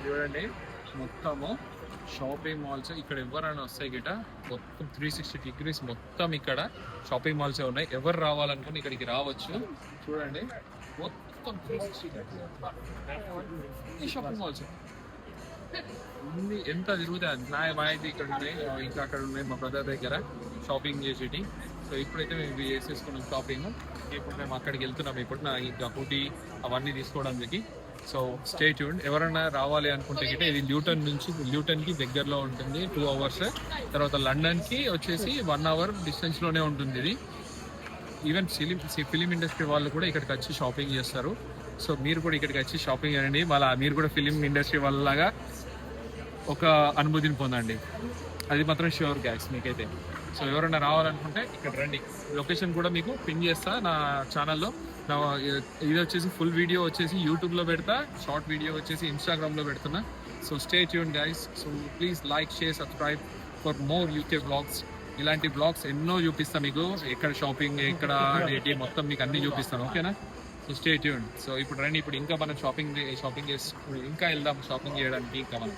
చూడండి మొత్తము shopping malls ఇక్కడ ఎవరైనా వస్తాయి గిట మొత్తం 360 degrees మొత్తం ఇక్కడ షాపింగ్ మాల్స్ ఉన్నాయి. ఎవరు రావాలనుకుని ఇక్కడికి రావచ్చు. చూడండి మొత్తం 360 షాపింగ్ మాల్స్ ఎంత తిరుగుతాయి. మా అయితే ఇక్కడ ఉన్నాయి, ఇంకా అక్కడ ఉన్నాయి మా బ్రదర్ దగ్గర షాపింగ్ చేసేటి. సో ఇప్పుడైతే మేము చేసేసుకున్నాం షాపింగ్. ఇప్పుడు మేము అక్కడికి వెళ్తున్నాం. ఇప్పుడు నా ఇంకా హుడీ అవన్నీ తీసుకోవడానికి. So stay tuned. ఎవరైనా రావాలి అనుకుంటే ఇది ల్యూటన్కి దగ్గరలో ఉంటుంది, 2 hours. తర్వాత లండన్కి వచ్చేసి 1 hour డిస్టెన్స్లోనే ఉంటుంది ఇది. ఈవెన్ ఫిలిం ఇండస్ట్రీ వాళ్ళు కూడా ఇక్కడికి వచ్చి షాపింగ్ చేస్తారు. సో మీరు కూడా ఇక్కడికి వచ్చి షాపింగ్ చేయండి. మళ్ళీ మీరు కూడా ఫిలిం ఇండస్ట్రీ వాళ్ళలాగా ఒక అనుభూతిని పొందండి. అది మాత్రం షూర్ గ్యాస్ మీకైతే. సో ఎవరైనా రావాలనుకుంటే ఇక్కడ రండి. లొకేషన్ కూడా మీకు పిన్ చేస్తా నా ఛానల్లో. నా ఇది వచ్చేసి ఫుల్ వీడియో వచ్చేసి యూట్యూబ్లో పెడతా, షార్ట్ వీడియో వచ్చేసి ఇన్స్టాగ్రామ్లో పెడుతున్నా. So stay tune guys. So please like, share, subscribe for more UK blogs. ఇలాంటి బ్లాగ్స్ ఎన్నో చూపిస్తాను మీకు. ఎక్కడ షాపింగ్, ఎక్కడ ఏంటి మొత్తం మీకు అన్నీ చూపిస్తాను. ఓకేనా? So stay tune. సో ఇప్పుడు రండి, ఇప్పుడు ఇంకా మనం షాపింగ్ చేసి ఇంకా వెళ్దాం షాపింగ్ చేయడానికి. ఇంకా మనం